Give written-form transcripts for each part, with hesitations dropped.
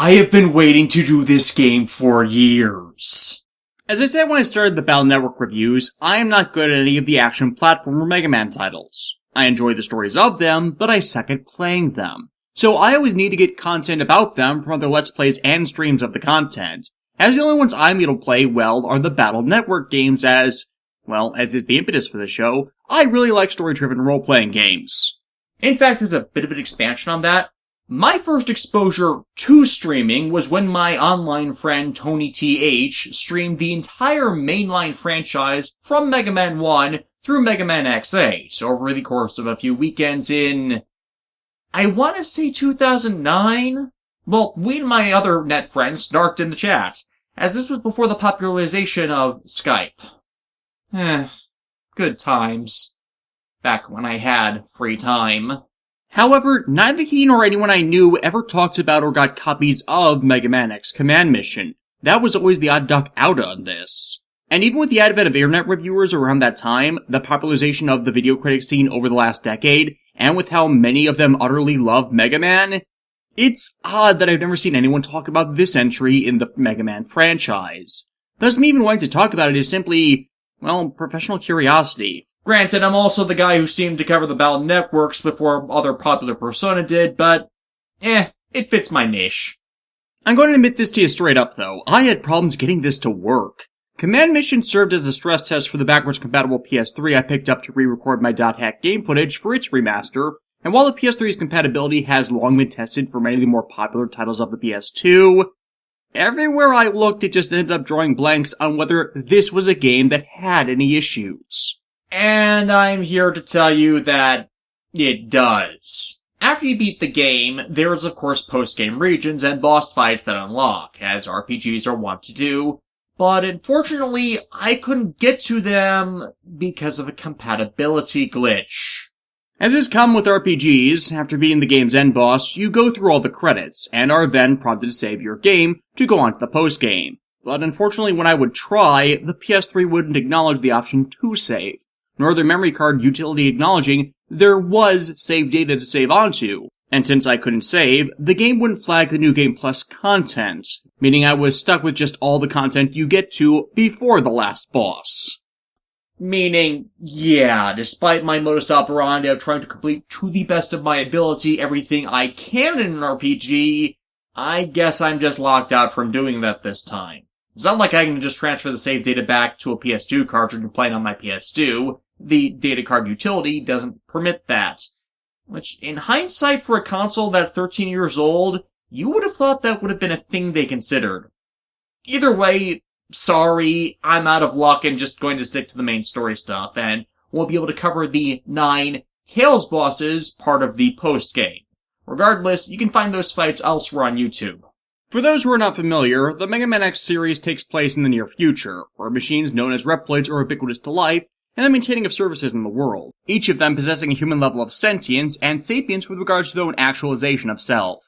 I have been waiting to do this game for years. As I said when I started the Battle Network reviews, I am not good at any of the action platformer Mega Man titles. I enjoy the stories of them, but I suck at playing them. So I always need to get content about them from other Let's Plays and streams of the content, as the only ones I'm able to play well are the Battle Network games as is the impetus for the show, I really like story-driven role-playing games. In fact, as a bit of an expansion on that, my first exposure to streaming was when my online friend Tony TH streamed the entire mainline franchise from Mega Man 1 through Mega Man X8 over the course of a few weekends in, I want to say 2009? Well, we and my other net friends snarked in the chat, as this was before the popularization of Skype. Good times. Back when I had free time. However, neither he nor anyone I knew ever talked about or got copies of Mega Man X Command Mission. That was always the odd duck out on this. And even with the advent of internet reviewers around that time, the popularization of the video critic scene over the last decade, and with how many of them utterly love Mega Man, it's odd that I've never seen anyone talk about this entry in the Mega Man franchise. Thus, me even wanting to talk about it is simply, professional curiosity. Granted, I'm also the guy who seemed to cover the Battle Networks before other popular persona did, but, it fits my niche. I'm going to admit this to you straight up, though. I had problems getting this to work. Command Mission served as a stress test for the backwards compatible PS3 I picked up to re-record my .hack game footage for its remaster, and while the PS3's compatibility has long been tested for many of the more popular titles of the PS2, everywhere I looked it just ended up drawing blanks on whether this was a game that had any issues. And I'm here to tell you that it does. After you beat the game, there's of course post-game regions and boss fights that unlock, as RPGs are wont to do, but unfortunately I couldn't get to them because of a compatibility glitch. As is common with RPGs, after beating the game's end boss, you go through all the credits, and are then prompted to save your game to go on to the post-game. But unfortunately when I would try, the PS3 wouldn't acknowledge the option to save, nor the memory card utility acknowledging there was save data to save onto. And since I couldn't save, the game wouldn't flag the New Game Plus content, meaning I was stuck with just all the content you get to before the last boss. Meaning, despite my modus operandi of trying to complete to the best of my ability everything I can in an RPG, I guess I'm just locked out from doing that this time. It's not like I can just transfer the save data back to a PS2 cartridge and play it on my PS2. The data card utility doesn't permit that. Which, in hindsight for a console that's 13 years old, you would have thought that would have been a thing they considered. Either way, sorry, I'm out of luck and just going to stick to the main story stuff, and won't be able to cover the 9 Tails bosses part of the post-game. Regardless, you can find those fights elsewhere on YouTube. For those who are not familiar, the Mega Man X series takes place in the near future, where machines known as Reploids are ubiquitous to life, and the maintaining of services in the world, each of them possessing a human level of sentience and sapience with regards to their own actualization of self.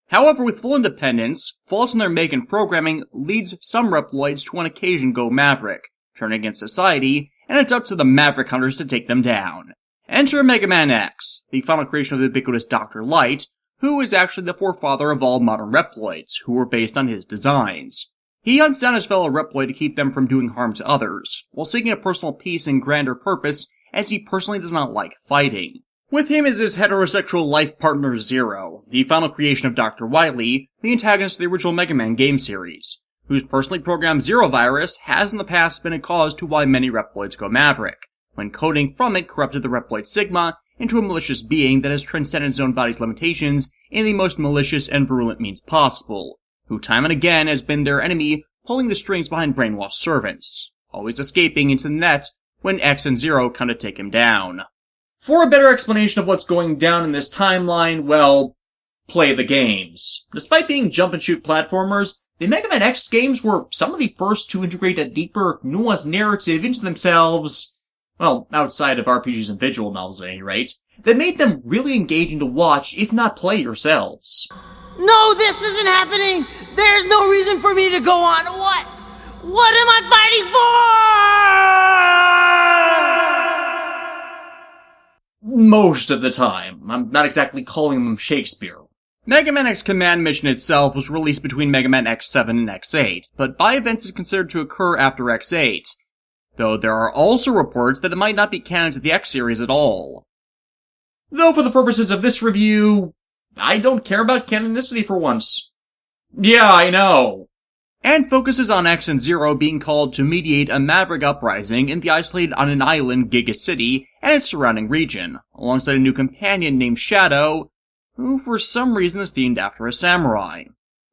However, with full independence, faults in their make and programming leads some Reploids to on occasion go maverick, turn against society, and it's up to the Maverick Hunters to take them down. Enter Mega Man X, the final creation of the ubiquitous Dr. Light, who is actually the forefather of all modern Reploids, who were based on his designs. He hunts down his fellow Reploid to keep them from doing harm to others, while seeking a personal peace and grander purpose, as he personally does not like fighting. With him is his heterosexual life partner Zero, the final creation of Dr. Wily, the antagonist of the original Mega Man game series, whose personally programmed Zero virus has in the past been a cause to why many Reploids go maverick, when coding from it corrupted the Reploid Sigma into a malicious being that has transcended its own body's limitations in the most malicious and virulent means possible, who time and again has been their enemy, pulling the strings behind brainwashed servants, always escaping into the net when X and Zero come to take him down. For a better explanation of what's going down in this timeline, play the games. Despite being jump-and-shoot platformers, the Mega Man X games were some of the first to integrate a deeper, nuanced narrative into themselves, outside of RPGs and visual novels at any rate, that made them really engaging to watch, if not play yourselves. No, this isn't happening! There's no reason for me to go on. What? What am I fighting for? Most of the time. I'm not exactly calling them Shakespeare. Megaman X Command Mission itself was released between Megaman X7 and X8, but by events is considered to occur after X8, though there are also reports that it might not be canon to the X series at all. Though for the purposes of this review, I don't care about canonicity for once. Yeah, I know. And focuses on X and Zero being called to mediate a maverick uprising in the isolated on an island Giga City and its surrounding region, alongside a new companion named Shadow, who for some reason is themed after a samurai.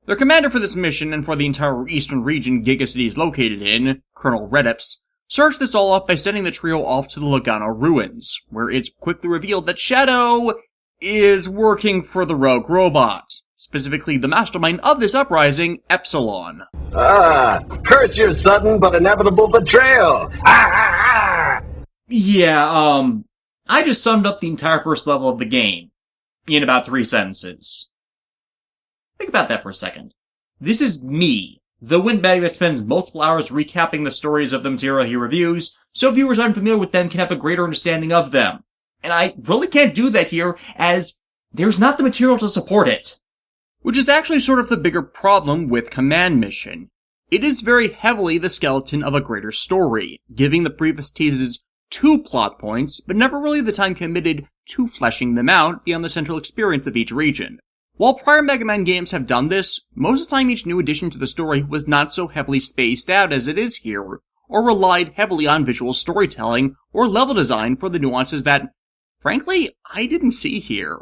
Their commander for this mission and for the entire eastern region Giga City is located in, Colonel Redips, starts this all off by sending the trio off to the Logano ruins, where it's quickly revealed that Shadow is working for the rogue robot, specifically the mastermind of this uprising, Epsilon. Curse your sudden but inevitable betrayal! Yeah, I just summed up the entire first level of the game in about 3 sentences. Think about that for a second. This is me, the windbag that spends multiple hours recapping the stories of the material he reviews, so viewers unfamiliar with them can have a greater understanding of them. And I really can't do that here, as there's not the material to support it. Which is actually sort of the bigger problem with Command Mission. It is very heavily the skeleton of a greater story, giving the previous teases 2 plot points, but never really the time committed to fleshing them out beyond the central experience of each region. While prior Mega Man games have done this, most of the time each new addition to the story was not so heavily spaced out as it is here, or relied heavily on visual storytelling or level design for the nuances that, frankly, I didn't see here.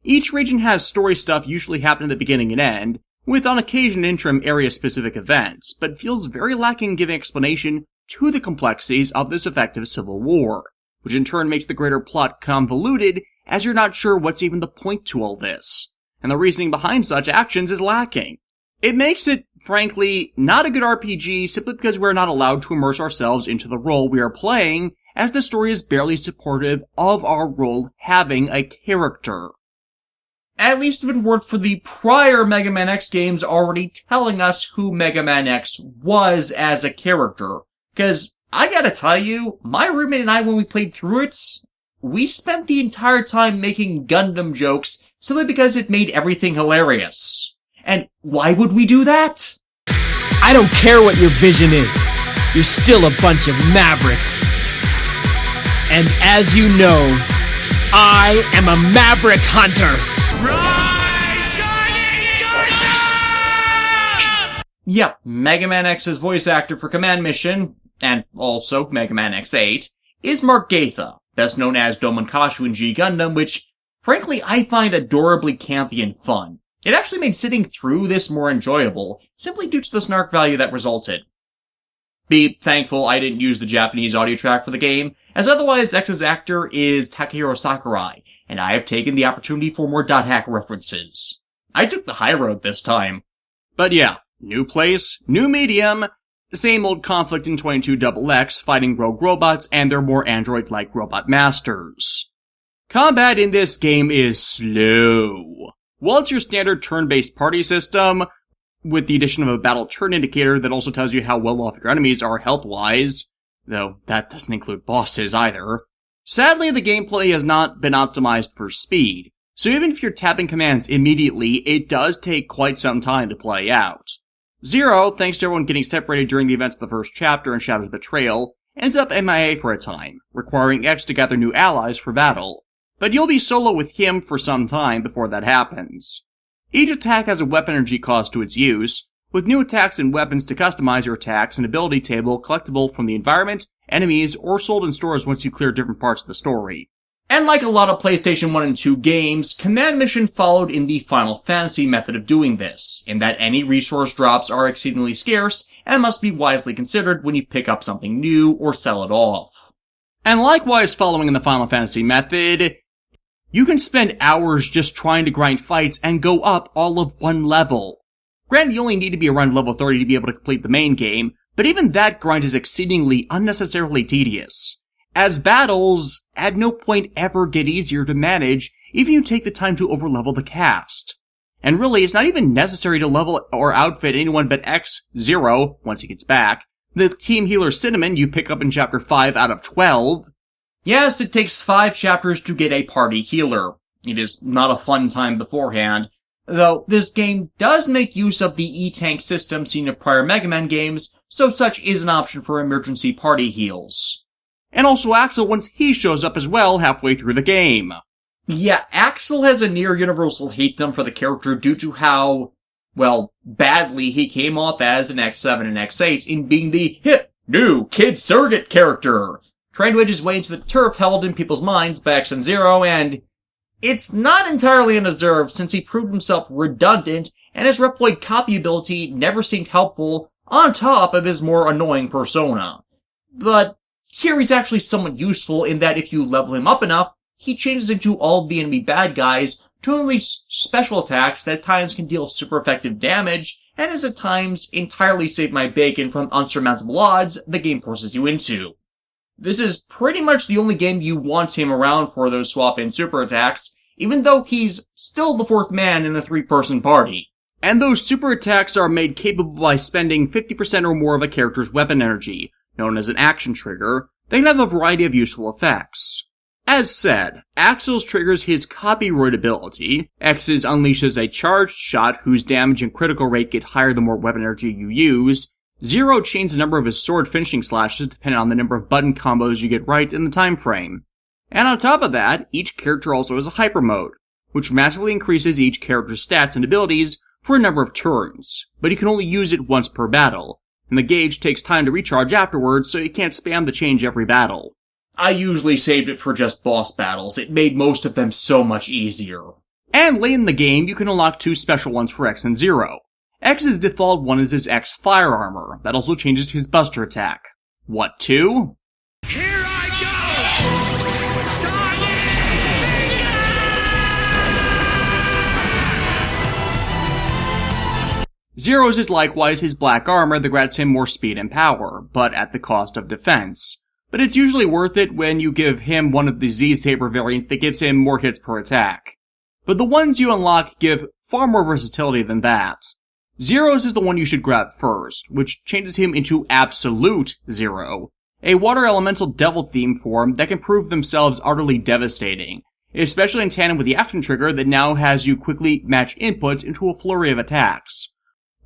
Each region has story stuff usually happen at the beginning and end, with on occasion interim area-specific events, but feels very lacking in giving explanation to the complexities of this effective civil war, which in turn makes the greater plot convoluted as you're not sure what's even the point to all this, and the reasoning behind such actions is lacking. It makes it, frankly, not a good RPG simply because we're not allowed to immerse ourselves into the role we are playing, as the story is barely supportive of our role having a character. At least if it weren't for the prior Mega Man X games already telling us who Mega Man X was as a character. Cause, I gotta tell you, my roommate and I, when we played through it, we spent the entire time making Gundam jokes simply because it made everything hilarious. And why would we do that? I don't care what your vision is. You're still a bunch of mavericks. And as you know, I am a maverick hunter. Yep, Mega Man X's voice actor for Command Mission, and also Mega Man X8, is Mark Gaitha, best known as Domon Kashu in G Gundam, which, frankly, I find adorably campy and fun. It actually made sitting through this more enjoyable, simply due to the snark value that resulted. Be thankful I didn't use the Japanese audio track for the game, as otherwise X's actor is Takahiro Sakurai, and I have taken the opportunity for more .hack references. I took the high road this time. But yeah, new place, new medium, same old conflict in 22XX fighting rogue robots and their more android-like robot masters. Combat in this game is slow. While it's your standard turn-based party system, with the addition of a battle turn indicator that also tells you how well off your enemies are health-wise, though that doesn't include bosses either, sadly the gameplay has not been optimized for speed, so even if you're tapping commands immediately, it does take quite some time to play out. Zero, thanks to everyone getting separated during the events of the first chapter and Shadow's betrayal, ends up MIA for a time, requiring X to gather new allies for battle. But you'll be solo with him for some time before that happens. Each attack has a weapon energy cost to its use, with new attacks and weapons to customize your attacks and ability table collectible from the environment, enemies, or sold in stores once you clear different parts of the story. And like a lot of PlayStation 1 and 2 games, Command Mission followed in the Final Fantasy method of doing this, in that any resource drops are exceedingly scarce and must be wisely considered when you pick up something new or sell it off. And likewise following in the Final Fantasy method, you can spend hours just trying to grind fights and go up all of one level. Granted, you only need to be around level 30 to be able to complete the main game, but even that grind is exceedingly unnecessarily tedious, as battles at no point ever get easier to manage if you take the time to overlevel the cast. And really, it's not even necessary to level or outfit anyone but X0 once he gets back, the team healer Cinnamon you pick up in Chapter 5 out of 12. Yes, it takes 5 chapters to get a party healer. It is not a fun time beforehand, Though, this game does make use of the E-Tank system seen in prior Mega Man games, so such is an option for emergency party heals. And also Axel once he shows up as well halfway through the game. Yeah, Axel has a near-universal hatedom for the character due to how, well, badly he came off as in X7 and X8 in being the hip, new, kid surrogate character, trying to edge his way into the turf held in people's minds by X and Zero, and it's not entirely undeserved since he proved himself redundant and his Reploid copy ability never seemed helpful on top of his more annoying persona. But here he's actually somewhat useful in that if you level him up enough, he changes into all the enemy bad guys to unleash special attacks that at times can deal super effective damage and has at times entirely saved my bacon from unsurmountable odds the game forces you into. This is pretty much the only game you want him around for those swap-in super attacks, even though he's still the fourth man in a 3-person party. And those super attacks are made capable by spending 50% or more of a character's weapon energy, known as an action trigger. They can have a variety of useful effects. As said, Axel's triggers his copyright ability, X's unleashes a charged shot whose damage and critical rate get higher the more weapon energy you use, Zero chains a number of his sword finishing slashes depending on the number of button combos you get right in the time frame. And on top of that, each character also has a hyper mode, which massively increases each character's stats and abilities for a number of turns, but you can only use it once per battle, and the gauge takes time to recharge afterwards so you can't spam the change every battle. I usually saved it for just boss battles. It made most of them so much easier. And late in the game, you can unlock 2 special ones for X and Zero. X's default one is his X Fire Armor, that also changes his Buster attack. What 2? Here I go! Zero's is likewise his Black Armor that grants him more speed and power, but at the cost of defense. But it's usually worth it when you give him one of the Z-Saber variants that gives him more hits per attack. But the ones you unlock give far more versatility than that. Zero's is the one you should grab first, which changes him into Absolute Zero, a water elemental devil theme form that can prove themselves utterly devastating, especially in tandem with the action trigger that now has you quickly match inputs into a flurry of attacks.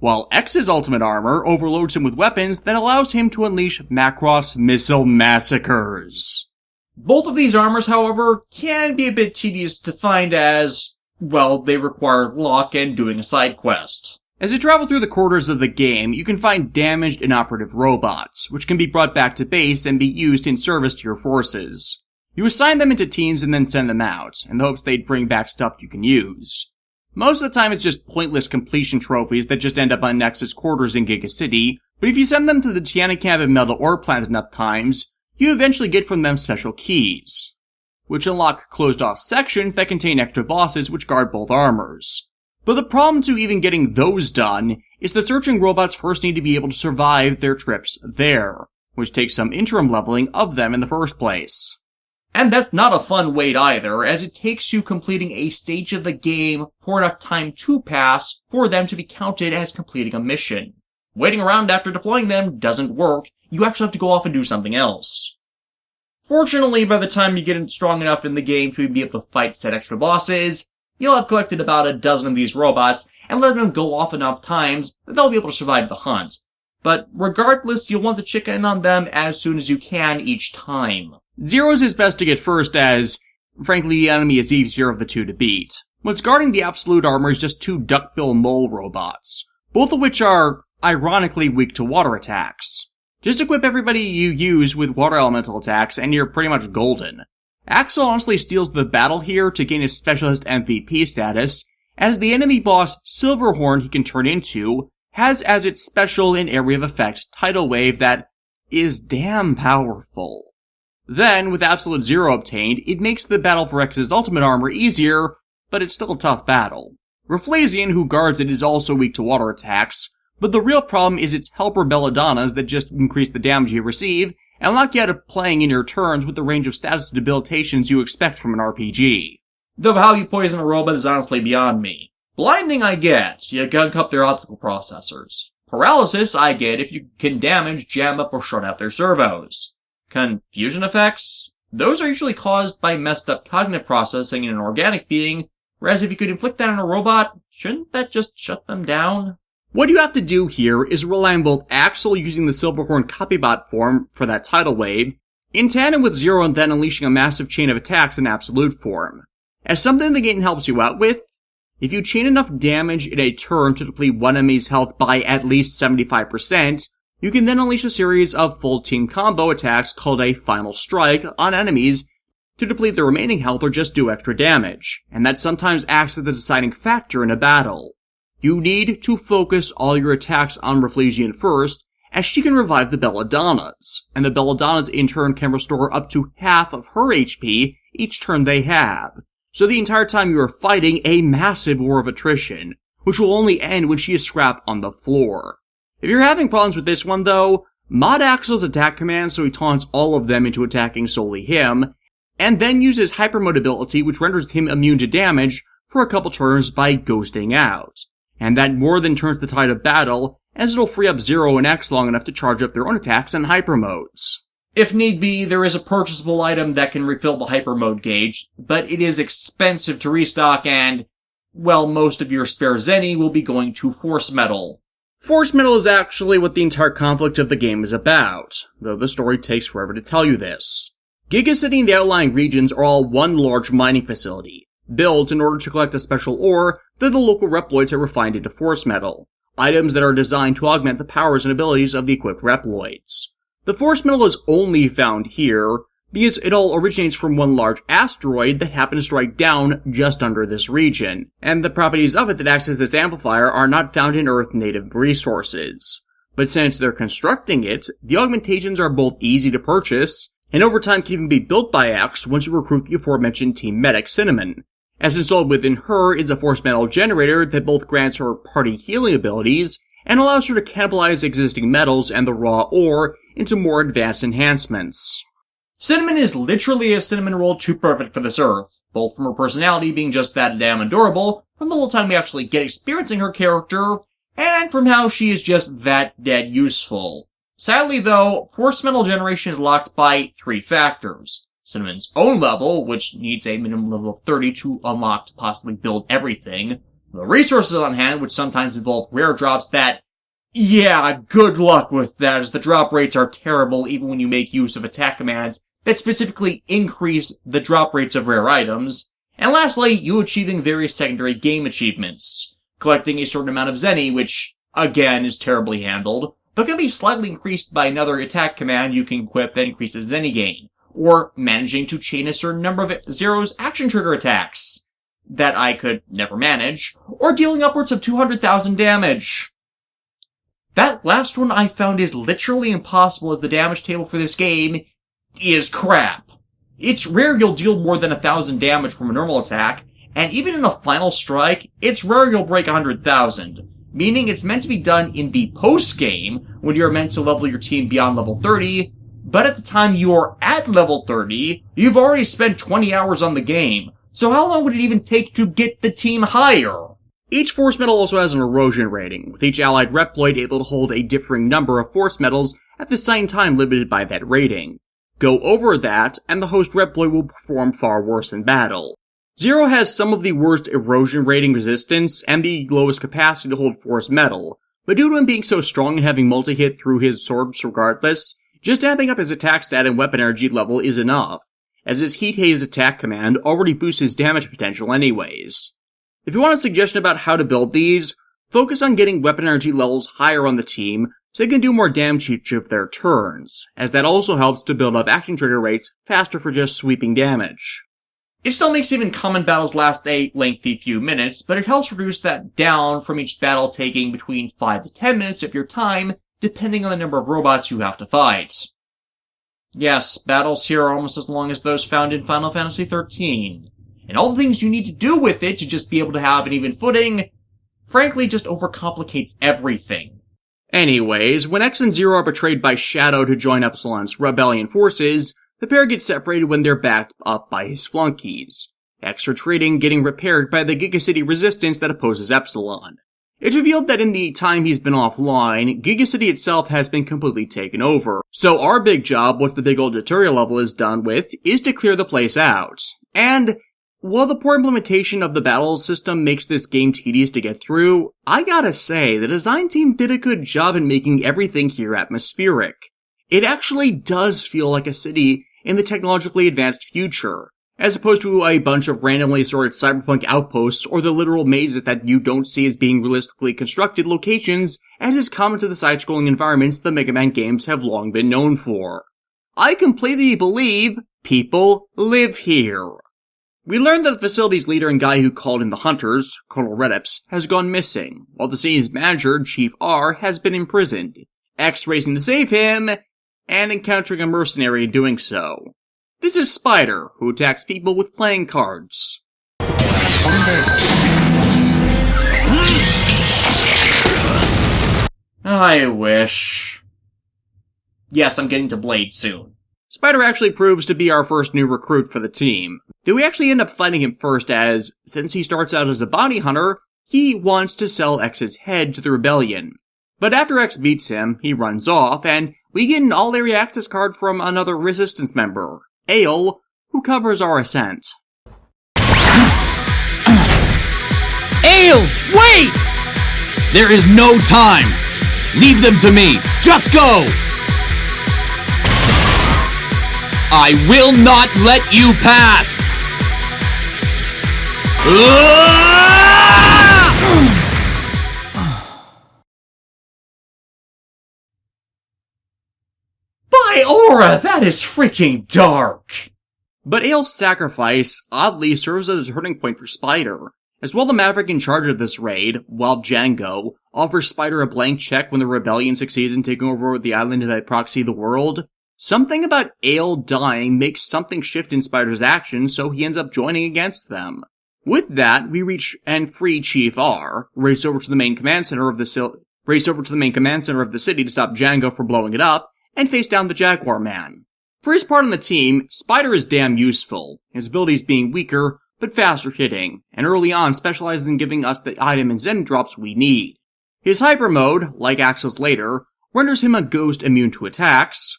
While X's ultimate armor overloads him with weapons that allows him to unleash Macross missile massacres. Both of these armors, however, can be a bit tedious to find as, well, they require luck and doing a side quest. As you travel through the corridors of the game, you can find damaged inoperative robots, which can be brought back to base and be used in service to your forces. You assign them into teams and then send them out, in the hopes they'd bring back stuff you can use. Most of the time it's just pointless completion trophies that just end up on Nexus quarters in Giga City, but if you send them to the Tiana Camp and Metal Ore Plant enough times, you eventually get from them special keys, which unlock closed-off sections that contain extra bosses which guard both armors. But the problem to even getting those done is that searching robots first need to be able to survive their trips there, which takes some interim leveling of them in the first place. And that's not a fun wait either, as it takes you completing a stage of the game for enough time to pass for them to be counted as completing a mission. Waiting around after deploying them doesn't work, you actually have to go off and do something else. Fortunately, by the time you get strong enough in the game to be able to fight said extra bosses, you'll have collected about a dozen of these robots and let them go off enough times that they'll be able to survive the hunt. But regardless, you'll want to check in on them as soon as you can each time. Zero's is best to get first as, frankly, the enemy is easier of the two to beat. What's guarding the Absolute Armor is just 2 duckbill mole robots, both of which are, ironically, weak to water attacks. Just equip everybody you use with water elemental attacks and you're pretty much golden. Axel honestly steals the battle here to gain his specialist MVP status, as the enemy boss Silverhorn he can turn into has as its special and area of effect tidal wave that is damn powerful. Then, with Absolute Zero obtained, it makes the battle for X's ultimate armor easier, but it's still a tough battle. Reflazian, who guards it, is also weak to water attacks, but the real problem is its helper Belladonnas that just increase the damage you receive, and lock you out of playing in your turns with the range of status debilitations you expect from an RPG. Though how you poison a robot is honestly beyond me. Blinding I get, you gunk up their optical processors. Paralysis I get if you can damage, jam up, or shut out their servos. Confusion effects? Those are usually caused by messed up cognitive processing in an organic being, Whereas if you could inflict that on a robot, shouldn't that just shut them down? What you have to do here is rely on both Axel using the Silverhorn copybot form for that tidal wave, in tandem with Zero and then unleashing a massive chain of attacks in absolute form. As something the game helps you out with, if you chain enough damage in a turn to deplete one enemy's health by at least 75%, you can then unleash a series of full team combo attacks called a Final Strike on enemies to deplete their remaining health or just do extra damage, and that sometimes acts as the deciding factor in a battle. You need to focus all your attacks on Reflegian first, as she can revive the Belladonnas, and the Belladonnas in turn can restore up to half of her HP each turn they have. So the entire time you are fighting a massive war of attrition, which will only end when she is scrapped on the floor. If you're having problems with this one though, mod Axel's attack command so he taunts all of them into attacking solely him, and then uses hypermode ability which renders him immune to damage for a couple turns by ghosting out. And that more than turns the tide of battle, as it'll free up Zero and X long enough to charge up their own attacks and hypermodes. If need be, there is a purchasable item that can refill the hyper mode gauge, but it is expensive to restock and, well, most of your spare Zenny will be going to Force Metal. Force Metal is actually what the entire conflict of the game is about, though the story takes forever to tell you this. Giga City and the outlying regions are all one large mining facility, built in order to collect a special ore that the local Reploids have refined into Force Metal, items that are designed to augment the powers and abilities of the equipped Reploids. The Force Metal is only found here because it all originates from one large asteroid that happened to strike down just under this region, and the properties of it that acts as this amplifier are not found in Earth native resources. But since they're constructing it, the augmentations are both easy to purchase, and over time can even be built by X once you recruit the aforementioned team medic Cinnamon. As installed within her is a Force Metal generator that both grants her party healing abilities and allows her to cannibalize existing metals and the raw ore into more advanced enhancements. Cinnamon is literally a cinnamon roll too perfect for this Earth, both from her personality being just that damn adorable, from the little time we actually get experiencing her character, and from how she is just that dead useful. Sadly though, Force Metal generation is locked by 3 factors. Cinnamon's own level, which needs a minimum level of 30 to unlock to possibly build everything, the resources on hand, which sometimes involve rare drops that, yeah, good luck with that, as the drop rates are terrible even when you make use of attack commands that specifically increase the drop rates of rare items. And lastly, you achieving various secondary game achievements. Collecting a certain amount of Zenny, which, again, is terribly handled, but can be slightly increased by another attack command you can equip that increases Zenny gain. Or managing to chain a certain number of Zero's action trigger attacks that I could never manage, or dealing upwards of 200,000 damage. That last one I found is literally impossible, as the damage table for this game is crap. It's rare you'll deal more than 1,000 damage from a normal attack, and even in a final strike, it's rare you'll break 100,000. Meaning it's meant to be done in the post-game, when you're meant to level your team beyond level 30, but at the time you're at level 30, you've already spent 20 hours on the game. So how long would it even take to get the team higher? Each Force Metal also has an erosion rating, with each allied Reploid able to hold a differing number of Force Metals at the same time limited by that rating. Go over that, and the host Reploid will perform far worse in battle. Zero has some of the worst erosion rating resistance and the lowest capacity to hold Force Metal, but due to him being so strong and having multi-hit through his swords regardless, just amping up his attack stat and weapon energy level is enough, as his Heat Haze attack command already boosts his damage potential anyways. If you want a suggestion about how to build these, focus on getting weapon energy levels higher on the team so they can do more damage each of their turns, as that also helps to build up action trigger rates faster for just sweeping damage. It still makes even common battles last a lengthy few minutes, but it helps reduce that down from each battle taking between 5 to 10 minutes of your time, depending on the number of robots you have to fight. Yes, battles here are almost as long as those found in Final Fantasy XIII. And all the things you need to do with it to just be able to have an even footing, frankly just overcomplicates everything. Anyways, when X and Zero are betrayed by Shadow to join Epsilon's rebellion forces, the pair get separated when they're backed up by his flunkies. X retreating, getting repaired by the Giga City resistance that opposes Epsilon. It's revealed that in the time he's been offline, Giga City itself has been completely taken over. So our big job, once the big old tutorial level is done with, is to clear the place out. And While the poor implementation of the battle system makes this game tedious to get through, I gotta say, the design team did a good job in making everything here atmospheric. It actually does feel like a city in the technologically advanced future, as opposed to a bunch of randomly sorted cyberpunk outposts or the literal mazes that you don't see as being realistically constructed locations, as is common to the side-scrolling environments the Mega Man games have long been known for. I completely believe people live here. We learned that the facility's leader and guy who called in the hunters, Colonel Redips, has gone missing, while the city's manager, Chief R, has been imprisoned. X racing to save him, and encountering a mercenary doing so. This is Spider, who attacks people with playing cards. I wish. Yes, I'm getting to Blade soon. Spider actually proves to be our first new recruit for the team, though we actually end up fighting him first as, since he starts out as a bounty hunter, he wants to sell X's head to the rebellion. But after X beats him, he runs off, and we get an all-area access card from another Resistance member, Ale, who covers our ascent. Ale, wait! There is no time! Leave them to me! Just go! I will not let you pass! By Aura, that is freaking dark! But Ale's sacrifice oddly serves as a turning point for Spider. As well, the Maverick in charge of this raid, Wild Django, offers Spider a blank check when the rebellion succeeds in taking over the island by proxy of the world. Something about Ale dying makes something shift in Spider's actions, so he ends up joining against them. With that, we reach and free Chief R, race over to the main command center of the city to stop Django from blowing it up, and face down the Jaguar Man. For his part on the team, Spider is damn useful, his abilities being weaker, but faster hitting, and early on specializes in giving us the item and Zen drops we need. His hyper mode, like Axel's later, renders him a ghost immune to attacks,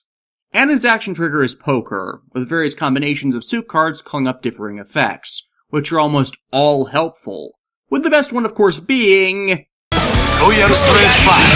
and his action trigger is Poker, with various combinations of suit cards calling up differing effects, which are almost all helpful, with the best one of course being... Royal Straight Flash!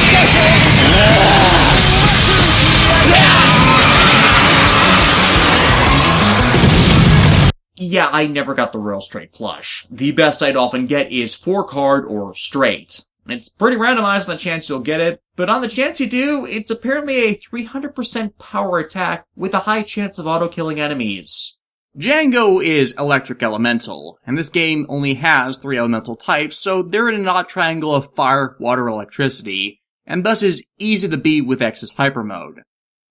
Yeah, I never got the Royal Straight Flush. The best I'd often get is 4-card or straight. It's pretty randomized on the chance you'll get it, but on the chance you do, it's apparently a 300% power attack with a high chance of auto-killing enemies. Django is Electric Elemental, and this game only has 3 elemental types, so they're in an odd triangle of fire, water, electricity, and thus is easy to beat with X's hyper mode.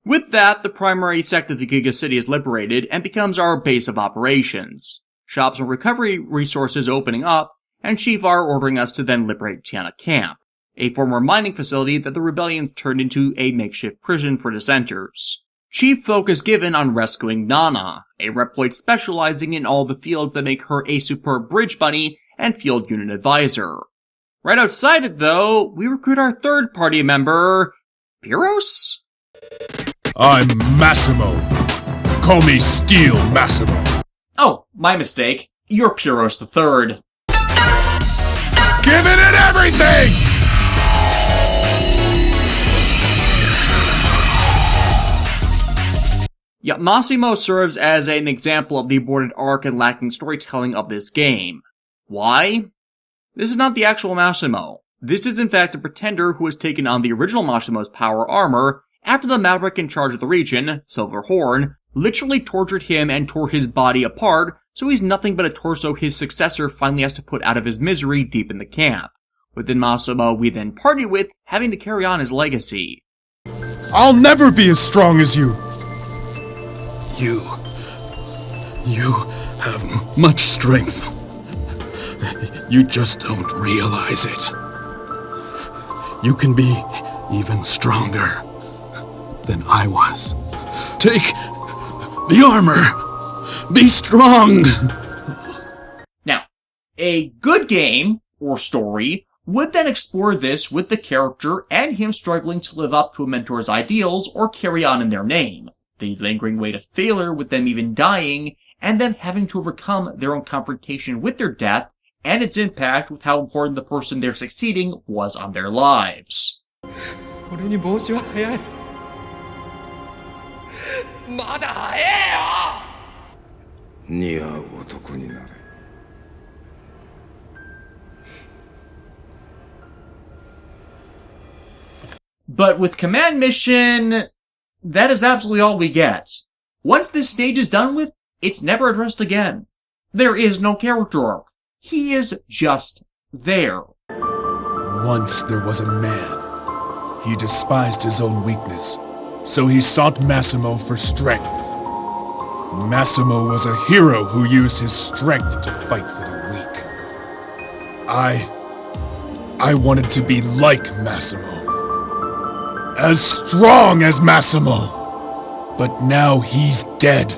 With that, the primary sect of the Giga City is liberated and becomes our base of operations. Shops and recovery resources opening up, and Chief R ordering us to then liberate Tiana Camp, a former mining facility that the rebellion turned into a makeshift prison for dissenters. Chief focus given on rescuing Nana, a Reploid specializing in all the fields that make her a superb bridge bunny and field unit advisor. Right outside it, though, we recruit our third party member, Pyros? I'm Massimo. Call me Steel Massimo. Oh, my mistake. You're Pyros the Third. Giving it everything! Yeah, Massimo serves as an example of the aborted arc and lacking storytelling of this game. Why? This is not the actual Massimo. This is in fact a pretender who has taken on the original Massimo's power armor after the Maverick in charge of the region, Silverhorn, literally tortured him and tore his body apart, so he's nothing but a torso his successor finally has to put out of his misery deep in the camp. Within Massimo, we then party with, having to carry on his legacy. I'll never be as strong as you. You have much strength. You just don't realize it. You can be even stronger than I was. Take the armor. Be strong. Now, a good game, or story, would then explore this with the character and him struggling to live up to a mentor's ideals or carry on in their name, the lingering weight of failure with them even dying, and them having to overcome their own confrontation with their death and its impact with how important the person they're succeeding was on their lives. 俺に帽子は早いまだ早えよ似合う男になれ But with Command Mission, that is absolutely all we get. Once this stage is done with, it's never addressed again. There is no character arc. He is just there. Once there was a man. He despised his own weakness, so he sought Massimo for strength. Massimo was a hero who used his strength to fight for the weak. I wanted to be like Massimo. As strong as Massimo. But now he's dead.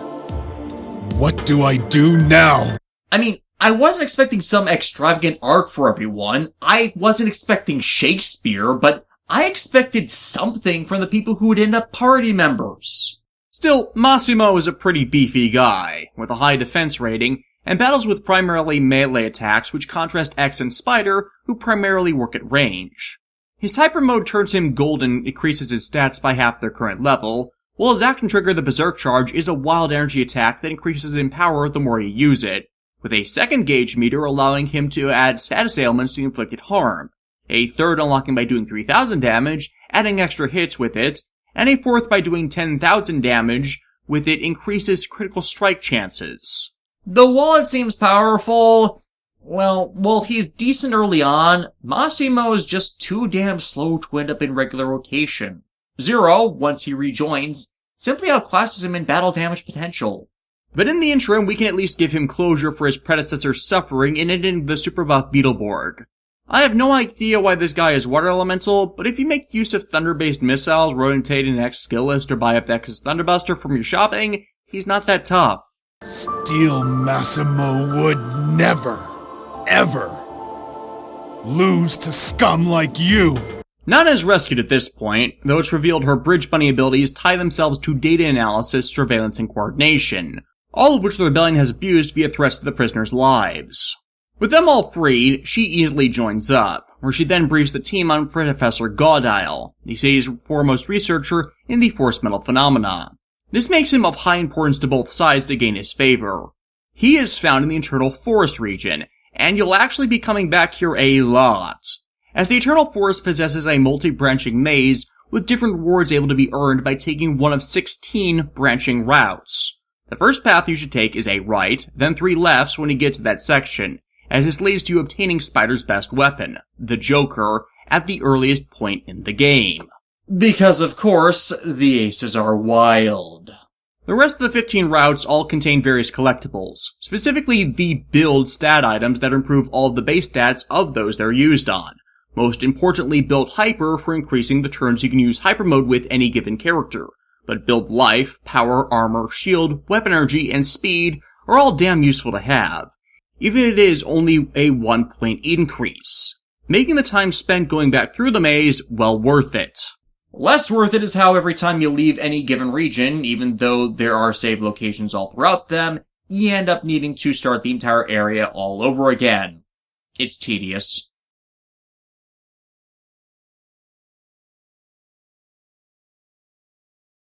What do I do now? I mean, I wasn't expecting some extravagant arc for everyone. I wasn't expecting Shakespeare, but I expected something from the people who would end up party members. Still, Massimo is a pretty beefy guy, with a high defense rating, and battles with primarily melee attacks which contrast X and Spider, who primarily work at range. His hyper mode turns him golden and increases his stats by half their current level, while his action trigger, the Berserk Charge, is a wild energy attack that increases in power the more you use it, with a second gauge meter allowing him to add status ailments to inflicted harm, a third unlocking by doing 3,000 damage, adding extra hits with it, and a fourth by doing 10,000 damage, with it increases critical strike chances. Though while it seems powerful, well, while he's decent early on, Massimo is just too damn slow to end up in regular rotation. Zero, once he rejoins, simply outclasses him in battle damage potential. But in the interim, we can at least give him closure for his predecessor's suffering in ending the super buff Beetleborg. I have no idea why this guy is water elemental, but if you make use of thunder-based missiles, rotate an X skill list, or buy up X's Thunderbuster from your shopping, he's not that tough. Steel Massimo would never, ever lose to scum like you. Nana is rescued at this point, though it's revealed her Bridge Bunny abilities tie themselves to data analysis, surveillance, and coordination, all of which the rebellion has abused via threats to the prisoners' lives. With them all freed, she easily joins up, where she then briefs the team on Professor Gaudile, the city's foremost researcher in the force metal phenomena. This makes him of high importance to both sides to gain his favor. He is found in the Eternal Forest region, and you'll actually be coming back here a lot, as the Eternal Forest possesses a multi-branching maze with different rewards able to be earned by taking one of 16 branching routes. The first path you should take is a right, then 3 lefts when you get to that section, as this leads to you obtaining Spider's best weapon, the Joker, at the earliest point in the game. Because, of course, the aces are wild. The rest of the 15 routes all contain various collectibles, specifically the build stat items that improve all of the base stats of those they're used on. Most importantly, build Hyper for increasing the turns you can use Hyper mode with any given character, but build Life, Power, Armor, Shield, Weapon Energy, and Speed are all damn useful to have, even if it is only a 1 point increase, making the time spent going back through the maze well worth it. Less worth it is how every time you leave any given region, even though there are save locations all throughout them, you end up needing to start the entire area all over again. It's tedious.